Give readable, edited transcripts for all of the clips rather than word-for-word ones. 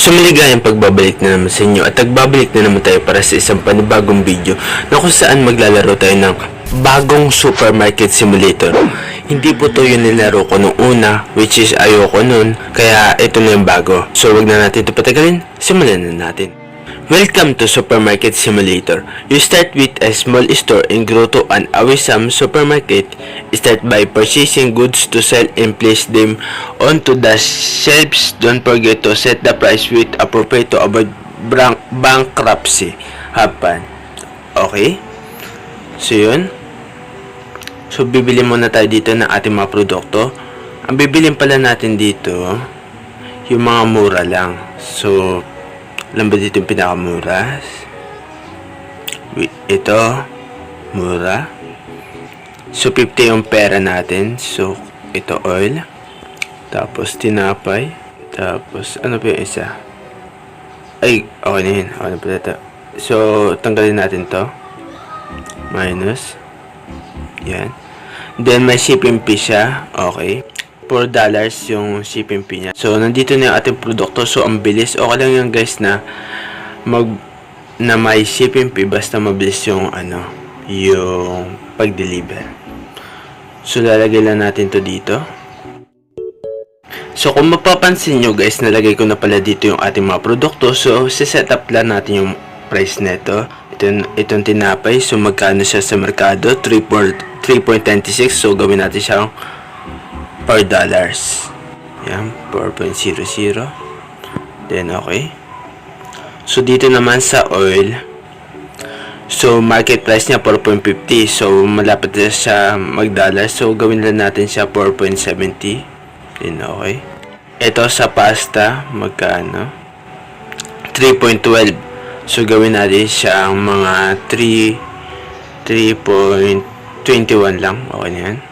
Maligayang pagbabalik na naman sa inyo at nagbabalik na naman tayo para sa isang panibagong video na kung saan maglalaro tayo ng bagong supermarket simulator. Hindi po to yung nilaro ko nung una, which is ayoko nun, kaya ito na yung bago. So wag na natin ito patagalin, simulan na natin. Welcome to Supermarket Simulator. You start with a small store and grow to an awesome supermarket. Start by purchasing goods to sell and place them onto the shelves. Don't forget to set the price with appropriate to avoid bankruptcy happen. Okay? So yun. So bibili muna tayo dito ng ating mga produkto. Ang bibilin pala natin dito, yung mga mura lang. So alam ba dito yung pinakamura? Ito, mura. So, 50 yung pera natin. So, ito oil. Tapos, tinapay. Tapos, ano pa yung isa? Ay, okay na yun. Okay na pala ito. So, tanggalin natin to. Minus. Yan. Then, may shipping fee siya. Okay. $4 yung shipping fee niya. So, nandito na yung ating produkto. So, ang bilis. Okay lang yan guys na may shipping fee basta mabilis yung yung pag-deliver. So, lalagay lang natin to dito. So, kung mapapansin nyo guys, nalagay ko na pala dito yung ating mga produkto. So, set up lang natin yung price neto. Itong tinapay. So, magkano siya sa merkado? 3.26. So, gawin natin siyang $4. Yan, 4.00. Then, okay. So, dito naman sa oil. So, market price niya 4.50. So, malapit na siya mag-dollar. So, gawin lang natin siya 4.70. Then, okay. Ito sa pasta, magkano? 3.12. So, gawin natin siya mga 3.21 lang. Okay na yan.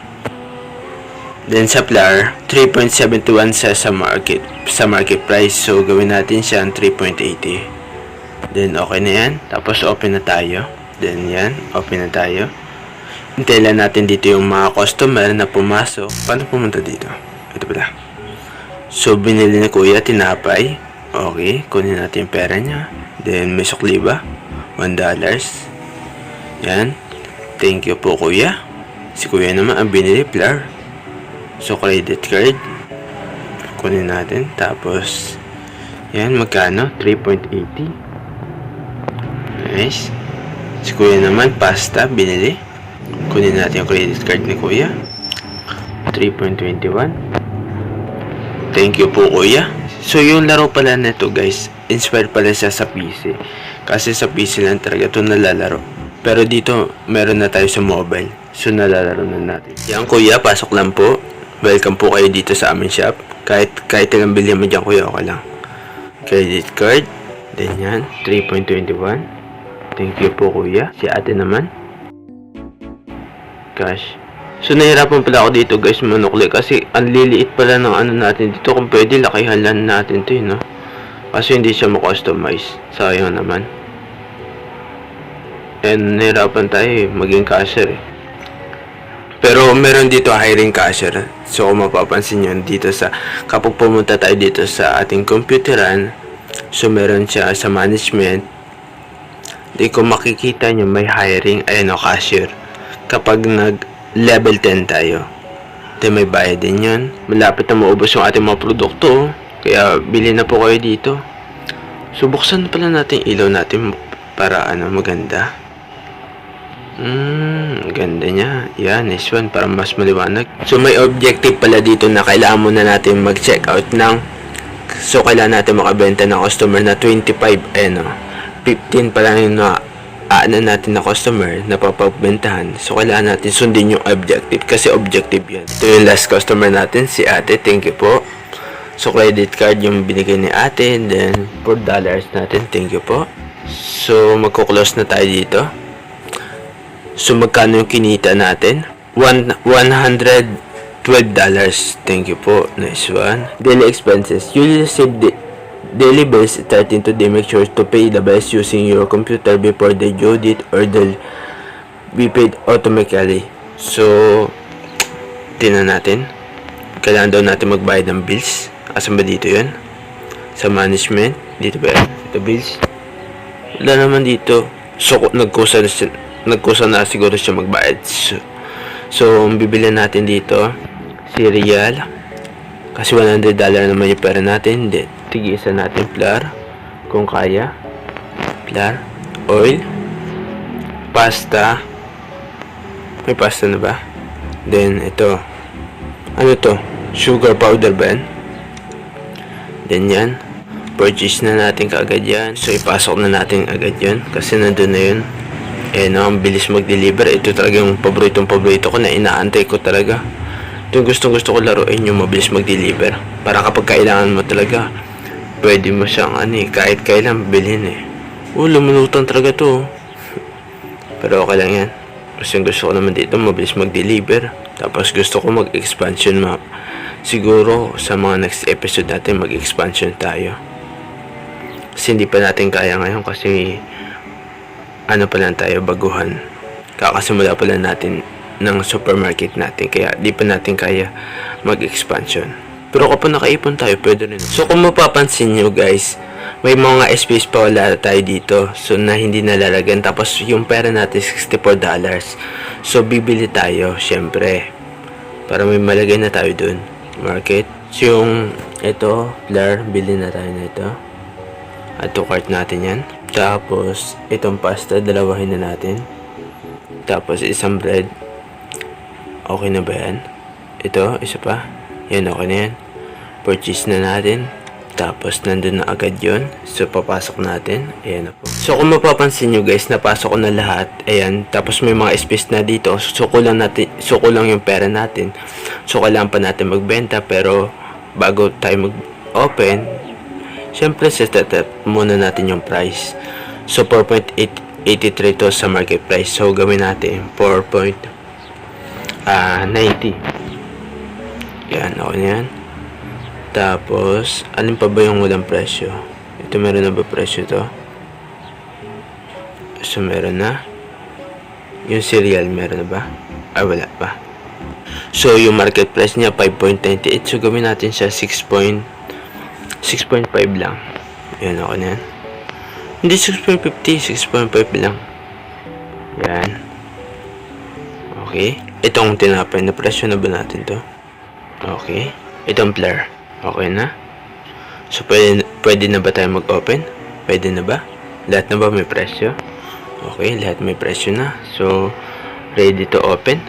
Then sa flour, 3.71 sa market price. So gawin natin siya 3.80. Then okay na yan. Tapos open na tayo. Then yan, open na tayo. Hintayin lang natin dito yung mga customer na pumasok. Paano pumunta dito? Ito pala. So binili na kuya tinapay. Okay, kunin natin yung pera niya. Then may sukli ba? $1. Yan. Thank you po kuya. Si kuya naman ang binili flour. So, credit card. Kunin natin. Tapos, yan, magkano? 3.80. Nice. Si kuya naman, pasta, binili. Kunin natin yung credit card ni kuya. 3.21. Thank you po, kuya. So, yung laro pala nito, guys, inspired pala siya sa PC. Kasi sa PC lang talaga ito nalalaro. Pero dito, meron na tayo sa mobile. So, nalalaro na natin. Yan, kuya, pasok lang po. Welcome po kayo dito sa aming shop. Kahit ilang bilhin mo dyan kuya, okay lang. Credit card. Then yan, 3.21. Thank you po kuya. Si ate naman. Cash. So nahirapan pala ako dito guys manukli. Kasi ang liliit pala ng natin dito. Kung pwede lakihan lang natin to no. Kasi hindi siya ma-customize. Sayang naman. And nahirapan tayo maging cashier eh. Pero meron dito hiring cashier. So kung mapapansin nyo dito kapag pumunta tayo dito sa ating computeran, so meron siya sa management. Di ko makikita nyo may hiring, cashier. Kapag nag level 10 tayo, di may bayad din yun. Malapit na maubos yung ating mga produkto. Kaya bili na po kayo dito. So buksan pala natin ilaw natin para maganda. Ganda niya. Yan, nice one. Para mas maliwanag. So, may objective pala dito na kailangan muna natin mag-check out ng so, kailangan natin makabenta ng customer na 25. 15 pala yung natin na customer na papagbentahan. So, kailangan natin sundin yung objective. Kasi objective yan. Ito yung last customer natin, si ate. Thank you po. So, credit card yung binigay ni ate. Then, $4 natin. Thank you po. So, magkuklose na tayo dito. So, magkano yung kinita natin? $112. Thank you po. Nice one. Daily expenses. You receive daily bills starting today. Make sure to pay the bills using your computer before the due date or they'll be paid automatically. So, tingnan natin. Kailangan daw natin magbayad ng bills. Asan ba dito yun? Sa management, dito ba yan? Ito bills. Wala naman dito. So, nagkusa na siguro siya magbayad. So ang bibili natin dito, cereal. Kasi $100 naman yung pera natin. Hindi. Tigisa natin flour. Kung kaya. Flour. Oil. Pasta. May pasta na ba? Then, ito. Ano to? Sugar powder ba yan? Then yan. Purchase na natin kaagad yan. So, ipasok na natin agad yan. Kasi nandun na yun. Eh, no, ang bilis mag-deliver. Ito talaga yung paboritong ko na inaantay ko talaga. Ito yung gusto ko laruin, yung mabilis mag-deliver. Para kapag kailangan mo talaga, pwede mo siyang kahit kailan bilhin eh. Lumunutan talaga to. Pero okay lang yan. Kasi yung gusto ko naman dito, mabilis mag-deliver. Tapos gusto ko mag-expansion map. Siguro sa mga next episode natin, mag-expansion tayo. Kasi hindi pa natin kaya ngayon kasi ano pa lang tayo, baguhan. Kakasimula pa lang natin ng supermarket natin. Kaya di pa natin kaya mag-expansion. Pero kapag nakaipon tayo, pwede rin. So kung mapapansin nyo guys, may mga space pa wala tayo dito. So na hindi nalalagan. Tapos yung pera natin $64. So bibili tayo syempre. Para may malagay na tayo dun. Market. So yung ito, flour, bili na tayo na ito. At to cart natin yan. Tapos, itong pasta, dalawahin na natin. Tapos, isang bread. Okay na ba yan? Ito, isa pa. Yan, okay na yan. Purchase na natin. Tapos, nandun na agad yun. So, papasok natin. Ayan na po. So, kung mapapansin nyo guys, napasok ko na lahat. Ayan. Tapos, may mga space na dito. So, kulang yung pera natin. So, kailangan pa natin magbenta. Pero, bago tayo mag-open, syempre, set up muna natin yung price. So, 4.83 to sa market price. So, gawin natin 4.90. Yan, okay na yan. Tapos, alin pa ba yung walang presyo? Ito, meron na ba presyo to? So, meron na. Yung cereal, meron na ba? Ay, wala pa. So, yung market price niya, 5.98. So, gawin natin siya 6.5 lang. Yan, okay na yan. Hindi 6.50, 6.5 lang. Yan. Okay. Itong tinapay na presyo na ba natin to? Okay. Itong flour. Okay na. So, pwede na ba tayo mag-open? Pwede na ba? Lahat na ba may presyo? Okay, lahat may presyo na. So, ready to open.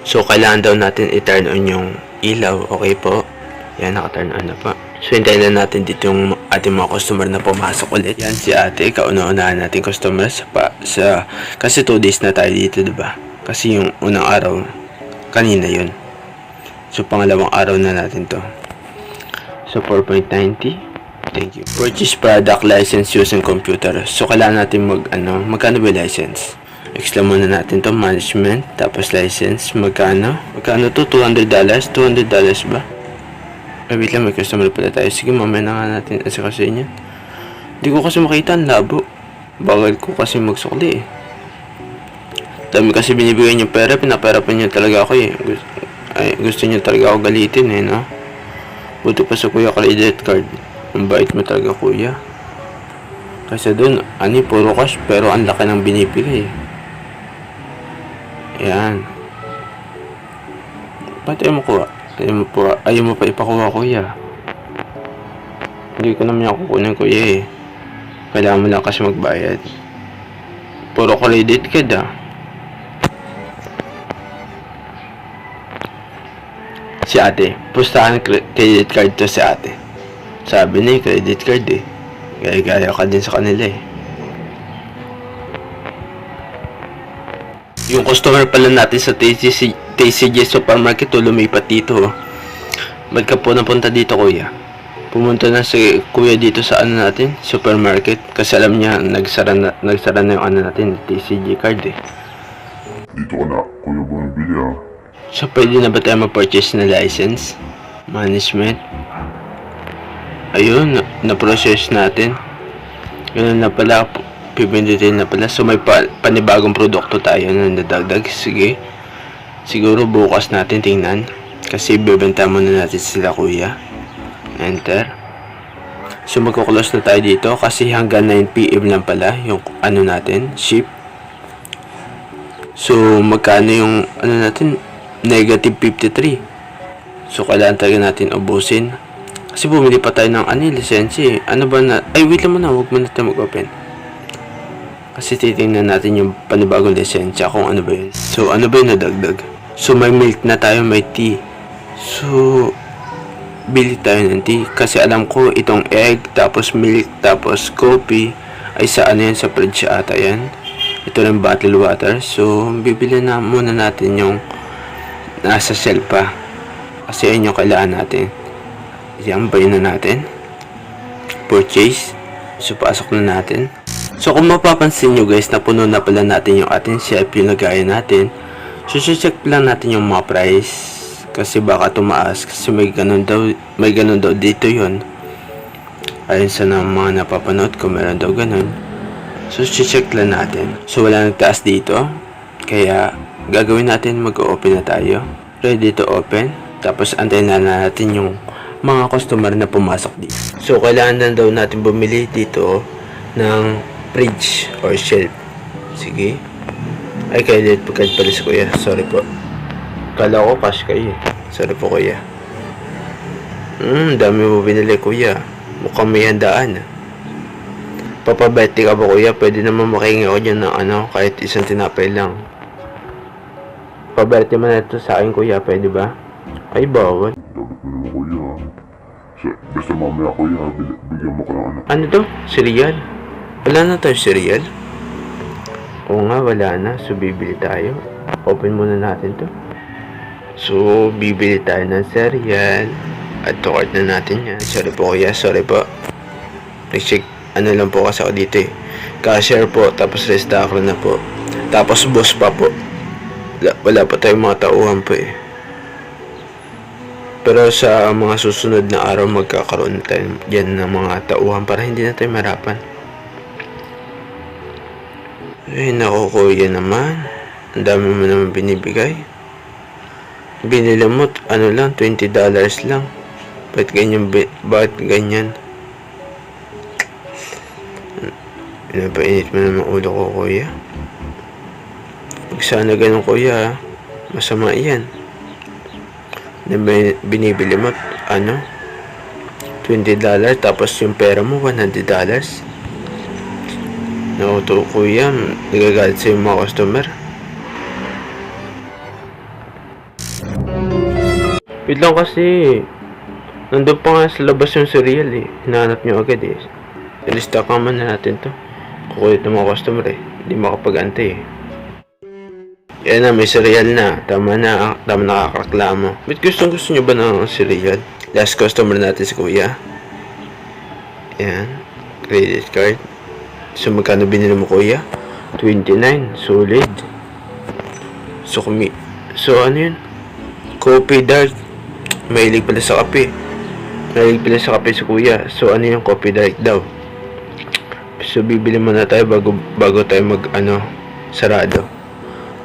So, kailangan daw natin i-turn on yung ilaw. Okay po. Yan, naka-turn on na po. So, hintayin na natin dito yung ating mga customer na pumasok ulit. Yan si ate, kauna-unahan natin customer kasi 2 days na tayo dito, diba? Kasi yung unang araw, kanina yun. So, pangalawang araw na natin to. So, 4.90. Thank you. Purchase product license using computer. So, kailangan natin magkano ba license? Explain muna natin to, management, tapos license, magkano to? $200? $200 ba? Wait lang, may customer pala tayo. Sige, mamaya na nga natin asikasin yan. Hindi ko kasi makita, ang labo. Bagal ko kasi magsukli eh. Dami kasi binibigay niyo pera, pinaperapan niyo talaga ako eh. Gusto niyo talaga ako galitin eh, no? Buti pa sa kuya credit card. Ang bait mo talaga kuya. Kasi doon, puro cash, pero ang laki ng binibigay eh. Yan. Ba't ayaw mo kuha? Ayaw mo pa ipakuha kuya. Hindi ko naman ako kukunin kuya eh. Kailangan mo lang kasi magbayad. Puro credit card ah. Si ate, pustahan credit card to si ate. Sabi na credit card eh. Gaya-gaya ka din sa kanila eh. Yung customer pala natin sa TCG Supermarket lumipat dito. Ba't ka po napunta dito kuya? Pumunta na si kuya dito sa natin, supermarket. Kasi alam niya, nagsara na yung natin, TCG card eh. Dito ka na, kuya bumibili ah. So pwede na ba tayo mag-purchase na license? Management? Ayun, na-process natin. Ganun na pala, pipindutin na pala. So may panibagong produkto tayo na nadagdag. Sige. Siguro bukas natin tingnan. Kasi bebenta muna natin sila kuya. Enter. So magkukulos na tayo dito kasi hanggang 9 PM lang pala yung ano natin, ship. So magkano yung ano natin, negative 53. So kailangan talaga natin ubusin. Kasi bumili pa tayo ng lisensya. Ano ba na, ay wait lang muna, huwag muna tayo mag-open. Kasi titingnan natin yung panibagong lisensya kung ano ba yun. So ano ba yung nadagdag? So may milk na tayo, may tea. So bili tayo ng tea. Kasi alam ko itong egg, tapos milk, tapos coffee ay sa ano yan, sa fridge ata yan. Ito rin bottled water. So bibili na muna natin yung nasa shelf pa. Kasi yun yung kailangan natin. Yan, buy na natin. Purchase. So pasok na natin. So kung mapapansin nyo guys, napuno na pala natin yung ating shelf, yung lagayan natin. So check lang natin yung mga price. Kasi baka tumaas kasi may ganun daw dito yon. Ayun sa mga napapanood ko, meron daw ganun. So check lang natin. So wala nagtaas dito, kaya gagawin natin, mag-open na tayo. Ready to open. Tapos antayin na natin yung mga customer na pumasok dito. So kailangan na daw natin bumili dito ng fridge or shelf. Sige. Ay, kaya pagkad pala si kuya, sorry po. Kala ko cash kayo eh. Sorry po kuya. Dami mo binili kuya. Mukhang may handaan. Papabete ka ba kuya? Pwede naman makingi ako dyan ng ano, kahit isang tinapay lang. Paberte mo na ito sa akin kuya, pwede ba? Ay bawal. Dapat mo naman kuya. Basta mamaya kuya, bigyan mo ko ng ano. Ano to? Cereal? Wala na tayo cereal? Oo nga, wala na. So bibili tayo. Open muna natin to. So, bibili tayo ng cereal. At to-cart na natin yan. Sorry po kuya, sorry po. Nag-check, ano lang po kasi ako dito eh. Cashier po, tapos restocker na po. Tapos boss pa po. Wala pa tayong mga tauhan po eh. Pero sa mga susunod na araw, magkakaroon na tayo dyan ng mga tauhan para hindi na tayo marapan. Ay, naku kuya naman. Ang dami mo naman binibigay. Binili mo, ano lang, $20 lang. Ba't ganyan? Pinapainit mo naman ulo ko, kuya. Pag sana ganun, kuya, masama yan. Binibili mo, ano, $20, tapos yung pera mo, $100. Nauto, kuya, nagagalit sa yung mga customer. Wait lang kasi, nandun pa nga sa labas yung cereal eh. Hinahanap nyo agad eh. I-restock naman na natin to. Kukulit ng mga customer eh. Hindi makapag-antay eh. Yan na, may cereal na. Tama na nakakareklamo. Ba't gusto nyo ba ng cereal? Last customer natin si kuya. Yan. Credit card. So magkano binili mo kuya? 29. Solid. So ano yun? Coffee dark. Mahilig pala sa kape. Si kuya. So ano yung coffee dark daw? So bibili muna tayo bago tayo sarado.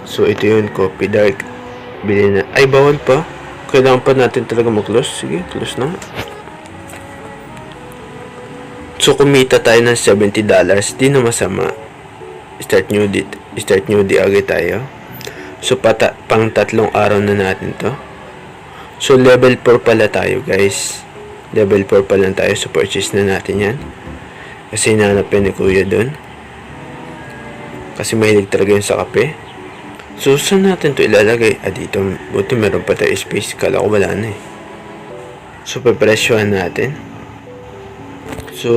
So ito yun, coffee dark. Bili na. Ay bawal pa. Kailangan pa natin talaga mag-close. Sige, close na. So kumita tayo ng $70. Di na masama. Start new day agad tayo. So pang 3 araw na natin to. So level 4 pala tayo guys. Level 4 pa lang tayo. So purchase na natin yan. Kasi hinahanap yan ni kuya dun. Kasi mahilig talaga yun sa kape. So saan natin to ilalagay? Dito. Buti meron pa tayo space. Kala ko wala na eh. So papresyohan natin. So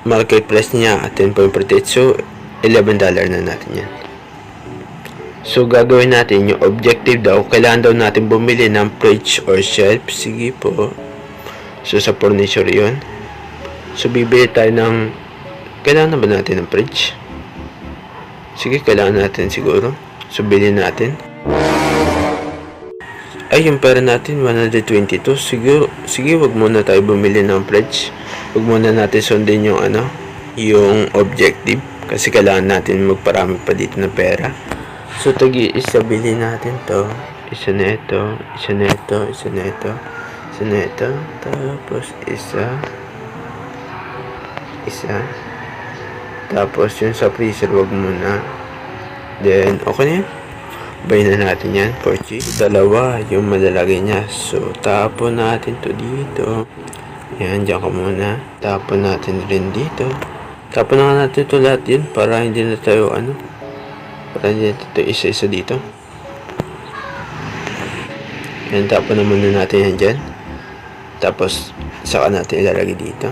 market price niya 10.48. So $11 na natin yan. So gagawin natin yung objective daw. Kailangan daw natin bumili ng fridge or shelf. Sige po. So sa furniture yun. So bibili tayo ng, kailangan na ba natin ng fridge? Sige, kailangan natin siguro. So bilhin natin. Ay, yung pera natin 122. Sige, wag muna tayo bumili ng fridge. Wag muna natin sundin yung yung objective. Kasi kailangan natin magparami pa dito ng pera. So, isa bilhin natin to. Isa na ito. Tapos isa. Isa. Tapos yung sa freezer, wag muna. Then, okay na yan. Bayin na natin yan. Purchase. Dalawa, yung malalagay niya. So, tapon natin to dito. Yan, dyan ka muna. Tapon natin rin dito. Tapon na natin to lahat yun para hindi na tayo para hindi na tayo isa-isa dito. Yan, tapon na muna natin yan dyan. Tapos, saka natin ilalagay dito.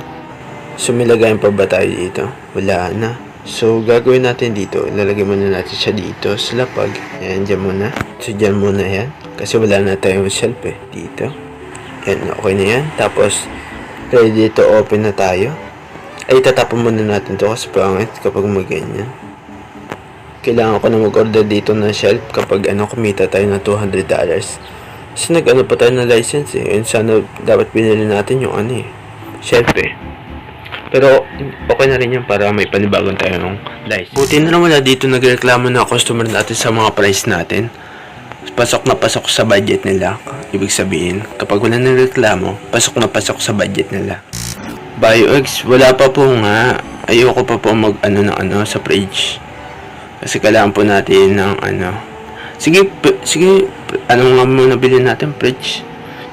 So, may lagayan pa ba tayo dito? Wala na. So, gagawin natin dito. Ilalagay muna natin siya dito sa lapag. Yan, dyan muna. So, dyan muna yan. Kasi wala na tayong shelf eh. Dito. Yan, okay na yan. Tapos, ready to open na tayo. Ay, tatapon muna natin to kasi pangit kapag mag-ganyan. Kailangan ko na mag-order dito ng shelf kapag kumita tayo ng $200. Kasi pa tayo ng license eh. Yun sana dapat binili natin yung shelf eh. Pero okay na rin yan para may panibagong tayo ng license. Buti na lang wala dito nagreklamo na customer natin sa mga price natin. Pasok na pasok sa budget nila. Ibig sabihin, kapag wala nagreklamo, pasok na pasok sa budget nila. BioX, wala pa po nga. Ayoko pa po mag sa fridge. Kasi kailangan po natin ng Sige, nga muna bilhin natin fridge.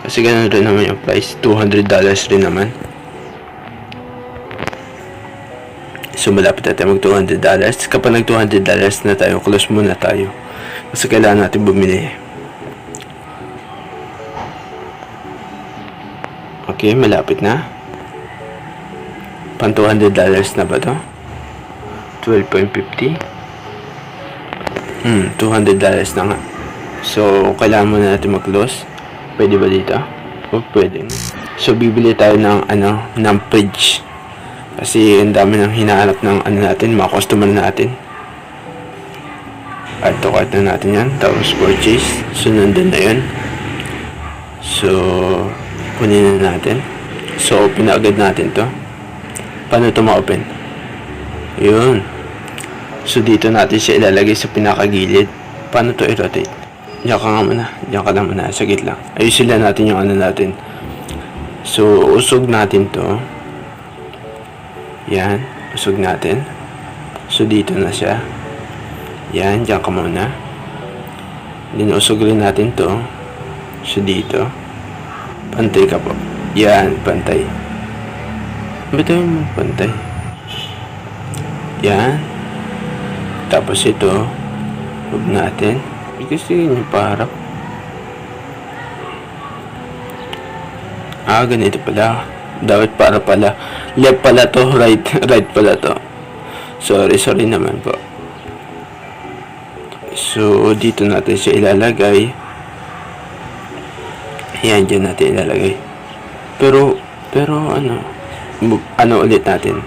Kasi ganun rin naman yung price. $200 rin naman. So, malapit na tayo mag $200. Kapag nag $200 na tayo, close muna tayo. Kasi kailangan natin bumili. Okay, malapit na. Pan $200 na ba to? 12.50 $200 na nga. So, kailangan muna natin mag-close. Pwede ba dito? O, pwede. So, bibili tayo ng fridge. Kasi ang dami nang hinahanap ng natin, mga customer natin. Add to cart na natin yan. Tapos purchase. So, nandun na yun. So, kunin na natin. So, open na agad natin to. Paano ito ma-open? Yun. So, dito natin siya ilalagay sa pinakagilid. Paano to i-rotate? Diyan ka nga muna. Diyan ka lang muna. Sagit lang. Ayusin lang natin yung natin. So, usog natin to. Yan, usog natin. So, dito na siya. Yan, dyan ka muna. Usog rin natin to. So, dito. Pantay ka po. Yan, pantay. Ba't yung pantay? Yan. Tapos ito, huwag natin. Kasi yun yung parap. Ganito pala. Dapat para pala. Left pala to, right pala to. Sorry naman po. So, dito natin siya ilalagay. Ayan, dyan natin ilalagay. Pero ulit natin.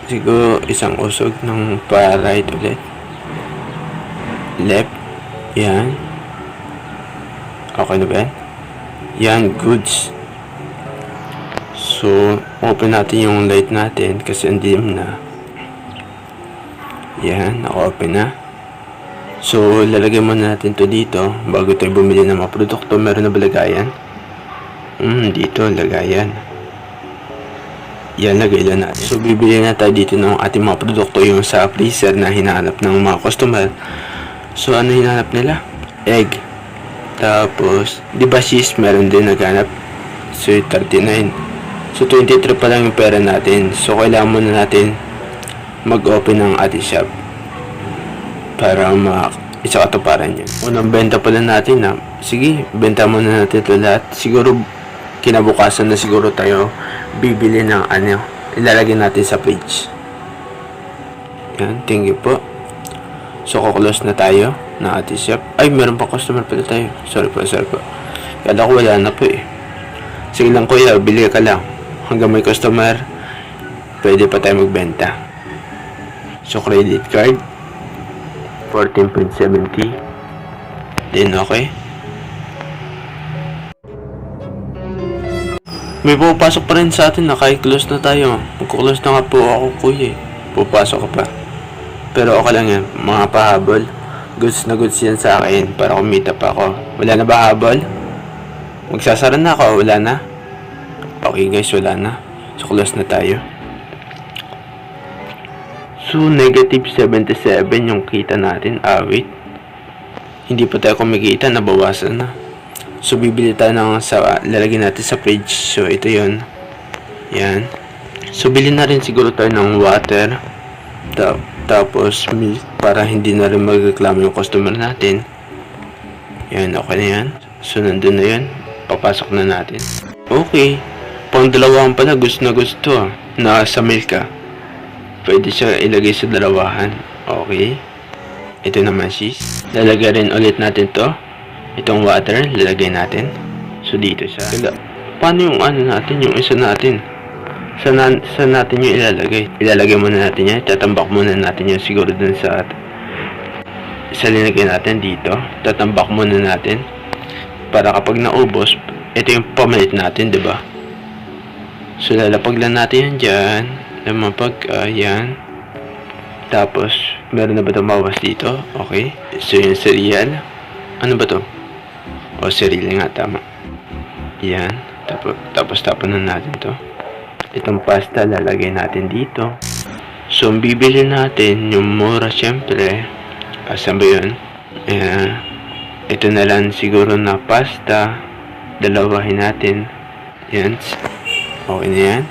Siguro, isang usog ng para right ulit. Left. Yan. Okay na ba yan? Yan, goods. So, open natin yung light natin kasi ang dim na. Yan, naka-open na. So, lalagay muna natin to dito bago tayo bumili ng mga produkto. Meron na ba lagayan? Dito, lagayan. Yan, lagay lang natin. So, bibili na tayo dito ng ating mga produkto yung sa freezer na hinahanap ng mga customer. So, ano hinahanap nila? Egg. Tapos, di ba cheese meron din naghanap? So, 39. So, 23 pa lang yung pera natin. So, kailangan muna natin mag-open ng ating shop para isa-katuparan yun. Unang benta pala natin sige, benta muna natin ito lahat. Siguro, kinabukasan na siguro tayo bibili ng ilalagay natin sa fridge. Yan, thank you po. So, kuklose na tayo ng ating shop. Ay, meron pa customer pala tayo. Sorry po. Kala ko wala na po eh. Sige lang kuya, bili ka lang. Hanggang may customer, pwede pa tayo magbenta. So, credit card, 14.70. Then, okay. May pupasok pa rin sa atin na kahit close na tayo. Magkuklose na nga po ako kuya eh. Pupasok ka pa. Pero okay lang yan, mga pahabol. Goods na goods yan sa akin para kumita pa ako. Wala na ba habol? Magsasara na ako, wala na. Okay guys, wala na. So close na tayo. So, negative 77 yung kita natin. Wait. Hindi pa tayo kumikita. Nabawasan na. So, bibili tayo ng lalagyan natin sa fridge. So, ito yun. Yan. So, bili na rin siguro tayo ng water. Tapos, milk para hindi na rin magreklamo yung customer natin. Yan, okay na yan. So, nandun na yan. Papasok na natin. Okay. Pang dalawahan pala, gusto na gusto. Nasa milk ka. Pwede siya ilagay sa dalawahan. Okay. Ito naman sis. Lalagay rin ulit natin to. Itong water, lalagay natin. So, dito siya. Paano yung ano natin, yung isa natin? Saan natin yung ilalagay? Ilalagay muna natin yan. Tatambak muna natin yan siguro dun sa linagay natin dito. Tatambak muna natin. Para kapag naubos, ito yung pamalit natin, diba? So, lalapag lang natin yan dyan. Lamapag, yan. Tapos, meron na ba itong bawas dito? Okay. So, yung cereal. Ano ba to? O, cereal nga, tama. Yan. Tapos tapon na natin to. Itong pasta, lalagay natin dito. So, ang bibili natin, yung mura, syempre. Saan ba yun? Ayan. Ito na lang siguro na pasta. Dalawahin natin. Yan. Okay na yan.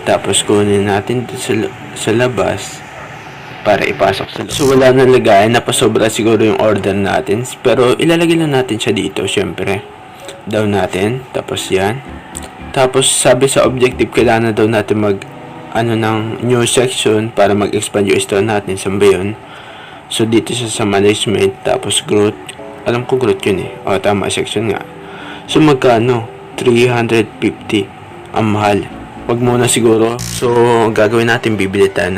Tapos kunin natin sa labas para ipasok sa labas. So wala na lagayan. Napasobra siguro yung order natin. Pero ilalagay lang natin siya dito. Syempre. Down natin. Tapos yan. Tapos sabi sa objective kailangan na daw natin ng new section para mag-expand yung store natin. Saan ba yun? So dito siya sa management. Tapos growth. Alam ko growth yun eh. O tama, section nga. So magkano? 350. Ang mahal. Wag muna siguro. So gagawin natin, bibili tayo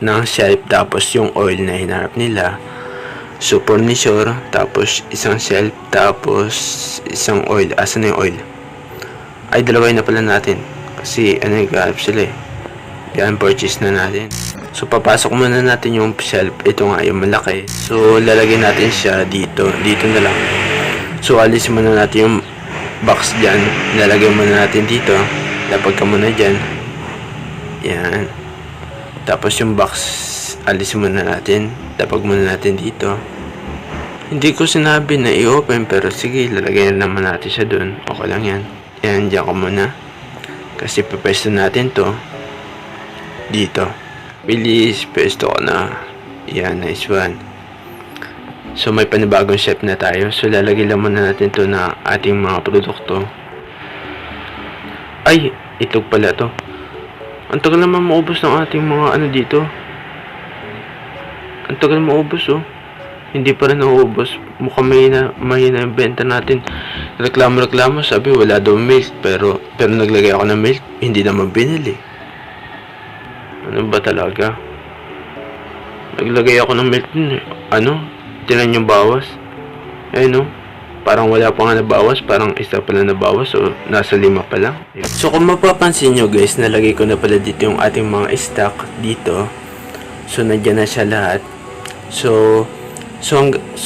ng shelf. Tapos yung oil na hinarap nila. So furniture. Tapos isang shelf. Tapos isang oil. Asan na yung oil? Ay, dalaway na pala natin. Kasi naghahanap sila eh. Yan, purchase na natin. So, papasok muna natin yung shelf. Ito nga, yung malaki. So, lalagay natin siya dito. Dito na lang. So, alisin muna natin yung box dyan. Lalagay muna natin dito. Lapag ka muna dyan. Yan. Tapos, yung box, alisin muna natin. Lapag muna natin dito. Hindi ko sinabi na i-open. Pero, sige, lalagay na naman natin siya dun. Okay lang yan. Yan, dyan ko muna. Kasi, papesto natin to. Dito. Bilis, pesto ko na. Yan, nice one. So, may panibagong chef na tayo. So, lalagay lang muna natin to na ating mga produkto. Ay, itlog pala to. Ang tagal naman maubos ng ating mga ano dito. Ang tagal maubos oh. Hindi pa rin nauubos. Mukhang may na yung benta natin. Reklamo, sabi wala daw milk. Pero naglagay ako ng milk. Hindi naman binili. Ano ba talaga? Naglagay ako ng milk din eh. Ano? Tinan yung bawas. Ayun no? Parang wala pa nga nabawas. Parang isa pala nabawas. So, nasa 5 pa lang. So, kung mapapansin nyo guys, nalagay ko na pala dito yung ating mga stock dito. So, nandiyan na siya lahat. So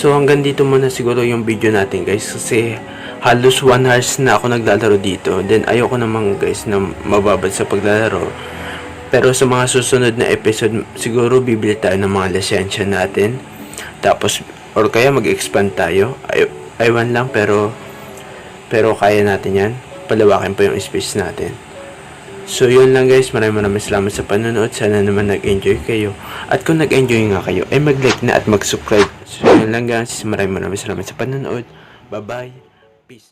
hanggang dito muna siguro yung video natin guys. Kasi halos 1 hours na ako naglalaro dito. Then, ayoko naman guys na mababad sa paglalaro. Pero sa mga susunod na episode, siguro bibili tayo ng mga lisensya natin. Tapos, or kaya mag-expand tayo. Aywan lang, pero kaya natin yan. Palawakin pa yung space natin. So, yun lang guys. Maraming salamat sa panonood. Sana naman nag-enjoy kayo. At kung nag-enjoy nga kayo, ay mag-like na at mag-subscribe. So, yun lang guys. Maraming salamat sa panonood. Bye-bye. Peace.